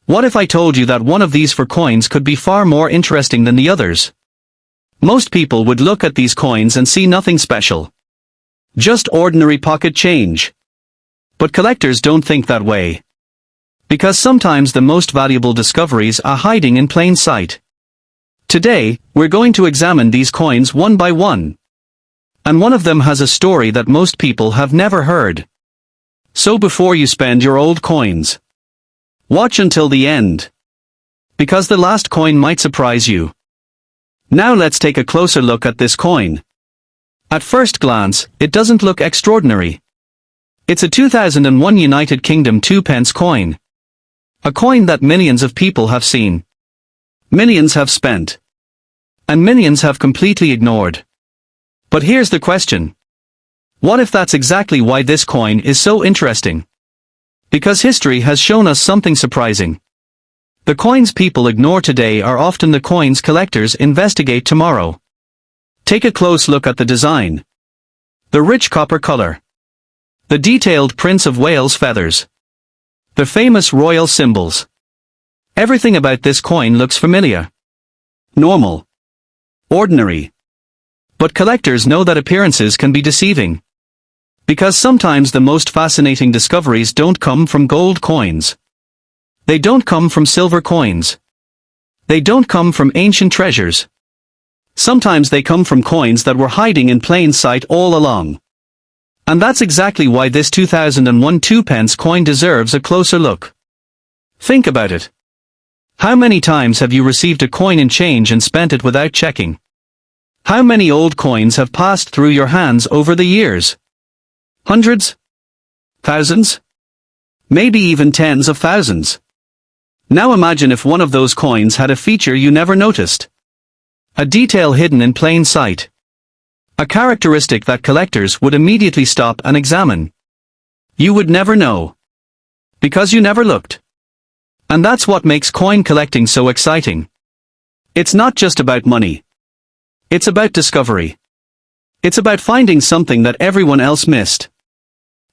What if I told you that one of these four coins could be far more interesting than the others? Most people would look at these coins and see nothing special. Just ordinary pocket change. But collectors don't think that way. Because sometimes the most valuable discoveries are hiding in plain sight. Today, we're going to examine these coins one by one. And one of them has a story that most people have never heard. So before you spend your old coins, watch until the end. Because the last coin might surprise you. Now let's take a closer look at this coin. At first glance, it doesn't look extraordinary. It's a 2001 United Kingdom 2p coin. A coin that millions of people have seen. Millions have spent. And millions have completely ignored. But here's the question. What if that's exactly why this coin is so interesting? Because history has shown us something surprising. The coins people ignore today are often the coins collectors investigate tomorrow. Take a close look at the design. The rich copper color. The detailed Prince of Wales feathers. The famous royal symbols. Everything about this coin looks familiar. Normal. Ordinary. But collectors know that appearances can be deceiving. Because sometimes the most fascinating discoveries don't come from gold coins. They don't come from silver coins. They don't come from ancient treasures. Sometimes they come from coins that were hiding in plain sight all along. And that's exactly why this 2001 2p coin deserves a closer look. Think about it. How many times have you received a coin in change and spent it without checking? How many old coins have passed through your hands over the years? Hundreds? Thousands? Maybe even tens of thousands. Now imagine if one of those coins had a feature you never noticed. A detail hidden in plain sight. A characteristic that collectors would immediately stop and examine. You would never know. Because you never looked. And that's what makes coin collecting so exciting. It's not just about money. It's about discovery. It's about finding something that everyone else missed.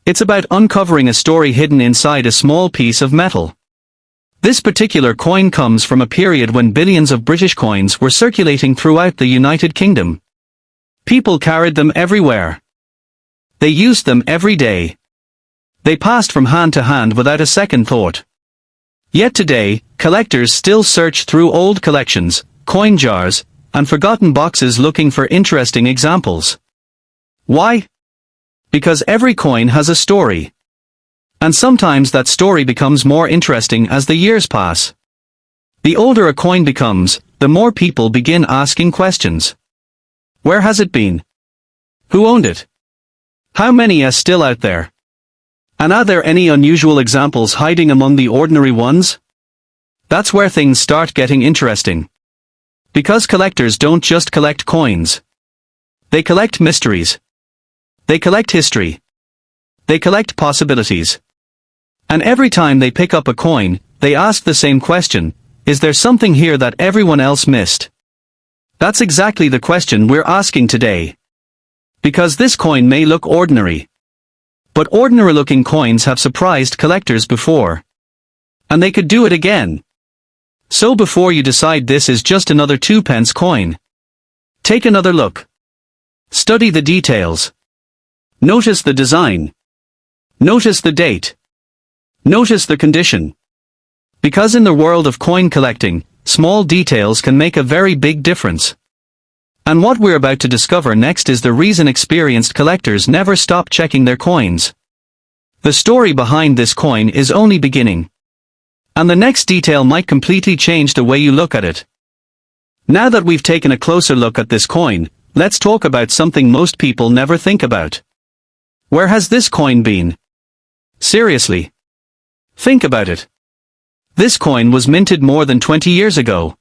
It's about uncovering a story hidden inside a small piece of metal. This particular coin comes from a period when billions of British coins were circulating throughout the United Kingdom. People carried them everywhere. They used them every day. They passed from hand to hand without a second thought. Yet today, collectors still search through old collections, coin jars, and forgotten boxes looking for interesting examples. Why? Because every coin has a story. And sometimes that story becomes more interesting as the years pass. The older a coin becomes, the more people begin asking questions. Where has it been? Who owned it? How many are still out there? And are there any unusual examples hiding among the ordinary ones? That's where things start getting interesting. Because collectors don't just collect coins. They collect mysteries. They collect history. They collect possibilities. And every time they pick up a coin, they ask the same question, is there something here that everyone else missed? That's exactly the question we're asking today. Because this coin may look ordinary. But ordinary-looking coins have surprised collectors before. And they could do it again. So before you decide this is just another 2p coin, take another look. Study the details. Notice the design. Notice the date. Notice the condition. Because in the world of coin collecting, small details can make a very big difference. And what we're about to discover next is the reason experienced collectors never stop checking their coins. The story behind this coin is only beginning. And the next detail might completely change the way you look at it. Now that we've taken a closer look at this coin, let's talk about something most people never think about. Where has this coin been? Seriously. Think about it. This coin was minted more than 20 years ago.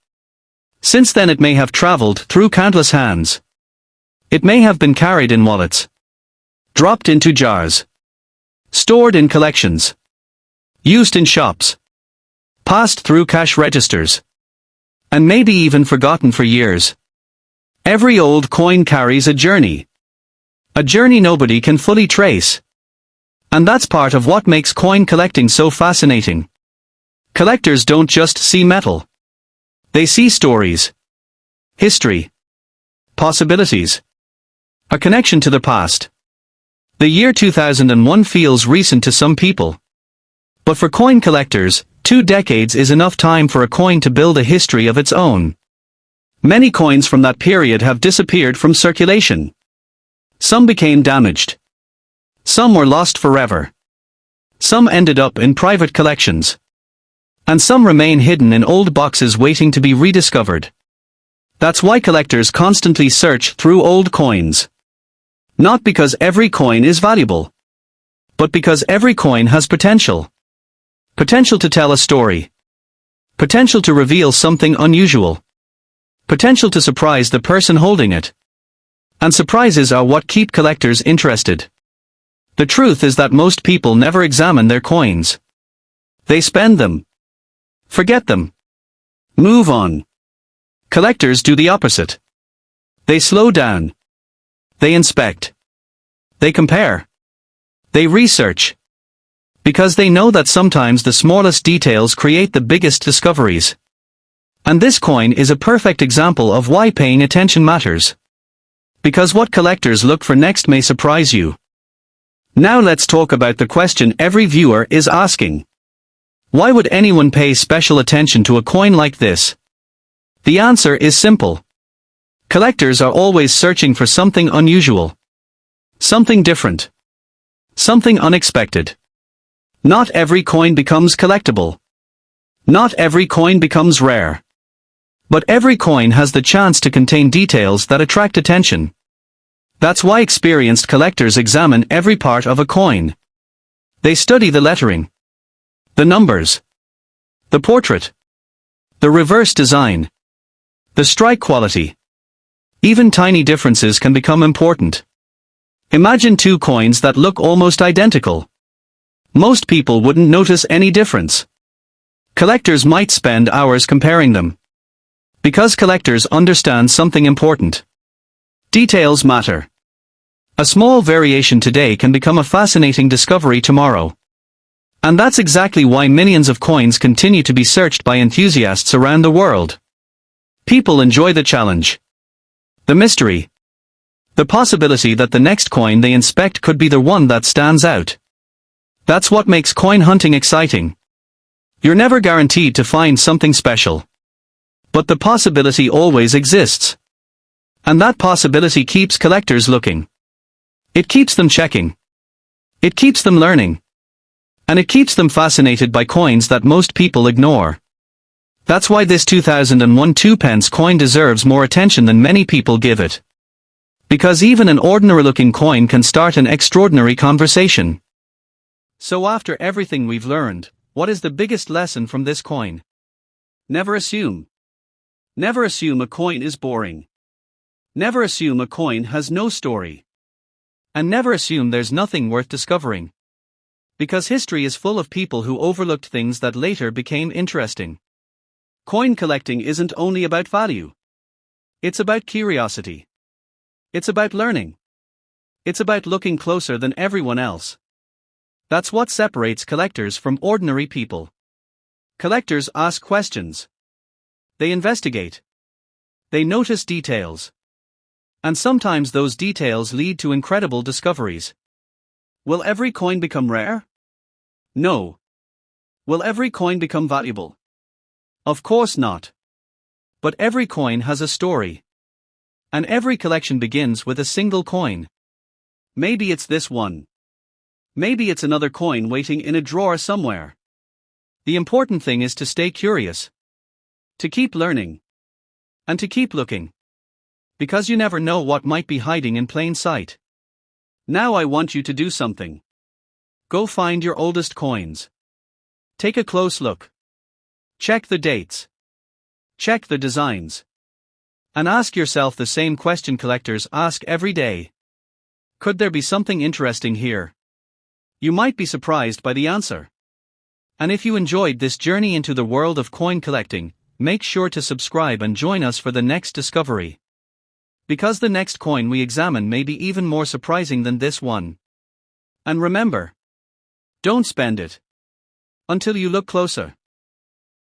Since then it may have traveled through countless hands. It may have been carried in wallets. Dropped into jars. Stored in collections. Used in shops. Passed through cash registers. And maybe even forgotten for years. Every old coin carries a journey. A journey nobody can fully trace. And that's part of what makes coin collecting so fascinating. Collectors don't just see metal. They see stories, history, possibilities, a connection to the past. The year 2001 feels recent to some people. But for coin collectors, 2 decades is enough time for a coin to build a history of its own. Many coins from that period have disappeared from circulation. Some became damaged. Some were lost forever. Some ended up in private collections. And some remain hidden in old boxes waiting to be rediscovered. That's why collectors constantly search through old coins. Not because every coin is valuable, but because every coin has potential. Potential to tell a story. Potential to reveal something unusual. Potential to surprise the person holding it. And surprises are what keep collectors interested. The truth is that most people never examine their coins. They spend them. Forget them. Move on. Collectors do the opposite. They slow down. They inspect. They compare. They research. Because they know that sometimes the smallest details create the biggest discoveries. And this coin is a perfect example of why paying attention matters. Because what collectors look for next may surprise you. Now let's talk about the question every viewer is asking. Why would anyone pay special attention to a coin like this? The answer is simple. Collectors are always searching for something unusual. Something different. Something unexpected. Not every coin becomes collectible. Not every coin becomes rare. But every coin has the chance to contain details that attract attention. That's why experienced collectors examine every part of a coin. They study the lettering, the numbers, the portrait, the reverse design, the strike quality. Even tiny differences can become important. Imagine 2 coins that look almost identical. Most people wouldn't notice any difference. Collectors might spend hours comparing them. Because collectors understand something important. Details matter. A small variation today can become a fascinating discovery tomorrow. And that's exactly why millions of coins continue to be searched by enthusiasts around the world. People enjoy the challenge. The mystery. The possibility that the next coin they inspect could be the one that stands out. That's what makes coin hunting exciting. You're never guaranteed to find something special. But the possibility always exists. And that possibility keeps collectors looking. It keeps them checking. It keeps them learning. And it keeps them fascinated by coins that most people ignore. That's why this 2001 2-pence coin deserves more attention than many people give it. Because even an ordinary-looking coin can start an extraordinary conversation. So after everything we've learned, what is the biggest lesson from this coin? Never assume. Never assume a coin is boring. Never assume a coin has no story. And never assume there's nothing worth discovering. Because history is full of people who overlooked things that later became interesting. Coin collecting isn't only about value. It's about curiosity. It's about learning. It's about looking closer than everyone else. That's what separates collectors from ordinary people. Collectors ask questions. They investigate. They notice details. And sometimes those details lead to incredible discoveries. Will every coin become rare? No. Will every coin become valuable? Of course not. But every coin has a story. And every collection begins with a single coin. Maybe it's this one. Maybe it's another coin waiting in a drawer somewhere. The important thing is to stay curious. To keep learning. And to keep looking. Because you never know what might be hiding in plain sight. Now I want you to do something. Go find your oldest coins. Take a close look. Check the dates. Check the designs. And ask yourself the same question collectors ask every day. Could there be something interesting here? You might be surprised by the answer. And if you enjoyed this journey into the world of coin collecting, make sure to subscribe and join us for the next discovery. Because the next coin we examine may be even more surprising than this one. And remember, don't spend it until you look closer.